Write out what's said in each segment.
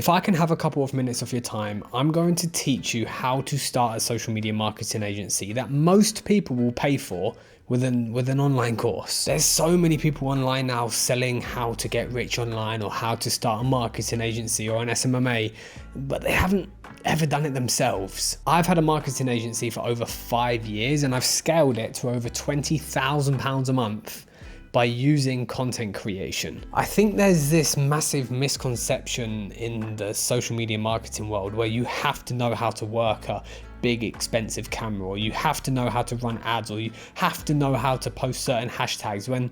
If I can have a couple of minutes of your time, I'm going to teach you how to start a social media marketing agency that most people will pay for with an online course. There's so many people online now selling how to get rich online or how to start a marketing agency or an SMMA, but they haven't ever done it themselves. I've had a marketing agency for over 5 years and I've scaled it to over £20,000 a month by using content creation. I think there's this massive misconception in the social media marketing world where you have to know how to work a big expensive camera, or you have to know how to run ads, or you have to know how to post certain hashtags, when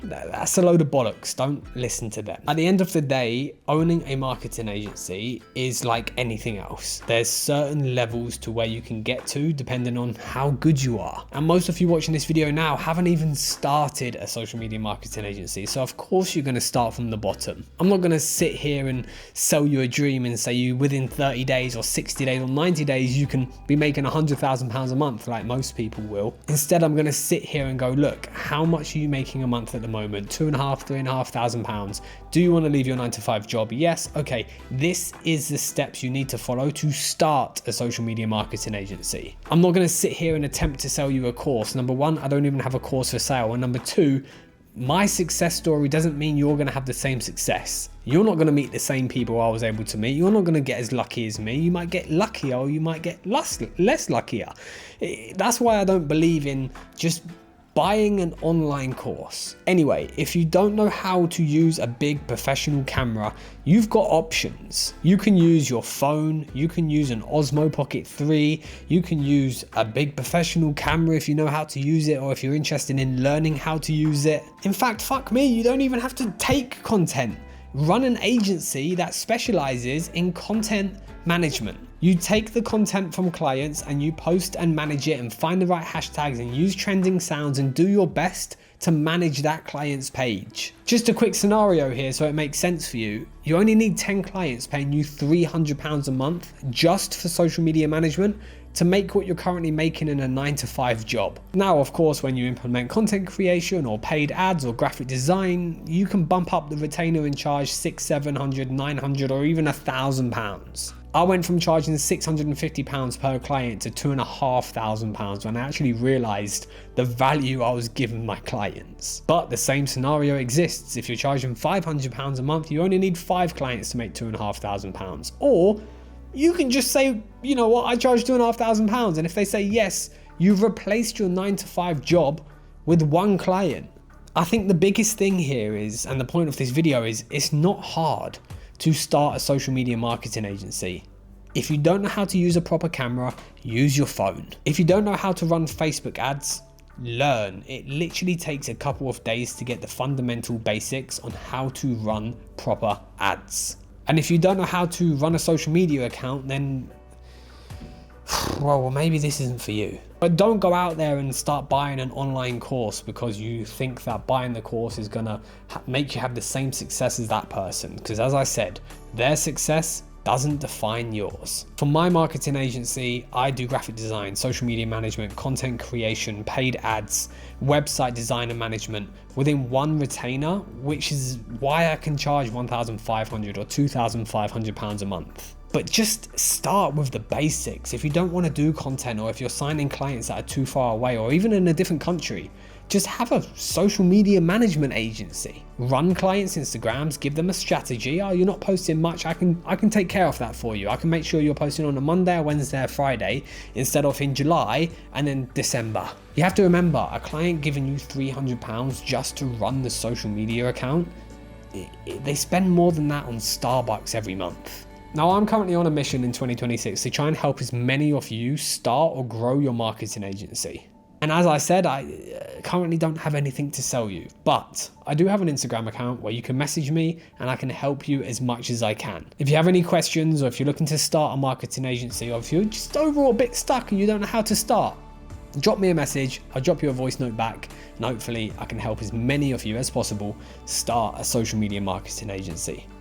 that's a load of bollocks. Don't listen to them. At the end of the day, owning a marketing agency is like anything else. There's certain levels to where you can get to depending on how good you are. And most of you watching this video now haven't even started a social media marketing agency. So of course you're going to start from the bottom. I'm not going to sit here and sell you a dream and say you within 30 days or 60 days or 90 days, you can be making £100,000 a month like most people will. Instead, I'm going to sit here and go, look, how much are you making a month at the moment? £2,500, £3,500. Do you want to leave your 9-to-5 job? Yes. Okay. This is the steps you need to follow to start a social media marketing agency. I'm not going to sit here and attempt to sell you a course. Number one, I don't even have a course for sale. And number two, my success story doesn't mean you're going to have the same success. You're not going to meet the same people I was able to meet. You're not going to get as lucky as me. You might get luckier or you might get less luckier. That's why I don't believe in just buying an online course. Anyway, if you don't know how to use a big professional camera, you've got options. You can use your phone, you can use an Osmo Pocket 3, you can use a big professional camera if you know how to use it, or if you're interested in learning how to use it. In fact, fuck me, you don't even have to take content. Run an agency that specializes in content management. You take the content from clients and you post and manage it and find the right hashtags and use trending sounds and do your best to manage that client's page. Just a quick scenario here so it makes sense for you. You only need 10 clients paying you £300 a month just for social media management to make what you're currently making in a 9-to-5 job. Now, of course, when you implement content creation or paid ads or graphic design, you can bump up the retainer and charge £600, £700, £900 or even £1,000. I went from charging £650 per client to £2,500 when I actually realized the value I was giving my clients. But the same scenario exists. If you're charging £500 a month, you only need 5 clients to make £2,500. Or you can just say, you know what, I charge £2,500. And if they say yes, you've replaced your 9-to-5 job with 1 client. I think the biggest thing here is, and the point of this video is, it's not hard to start a social media marketing agency. If you don't know how to use a proper camera, use your phone. If you don't know how to run Facebook ads, learn. It literally takes a couple of days to get the fundamental basics on how to run proper ads. And if you don't know how to run a social media account, then well, maybe this isn't for you. But don't go out there and start buying an online course because you think that buying the course is gonna make you have the same success as that person. Because as I said, their success doesn't define yours. For my marketing agency, I do graphic design, social media management, content creation, paid ads, website design and management within 1 retainer, which is why I can charge £1,500 or £2,500 a month. But just start with the basics. If you don't want to do content, or if you're signing clients that are too far away or even in a different country, just have a social media management agency. Run clients' Instagrams, give them a strategy. Oh, you're not posting much. I can take care of that for you. I can make sure you're posting on a Monday, a Wednesday, a Friday instead of in July and then December. You have to remember, a client giving you £300 just to run the social media account, they spend more than that on Starbucks every month. Now, I'm currently on a mission in 2026 to try and help as many of you start or grow your marketing agency. And as I said, I currently don't have anything to sell you, but I do have an Instagram account where you can message me and I can help you as much as I can. If you have any questions, or if you're looking to start a marketing agency, or if you're just overall a bit stuck and you don't know how to start, drop me a message. I'll drop you a voice note back, and hopefully I can help as many of you as possible start a social media marketing agency.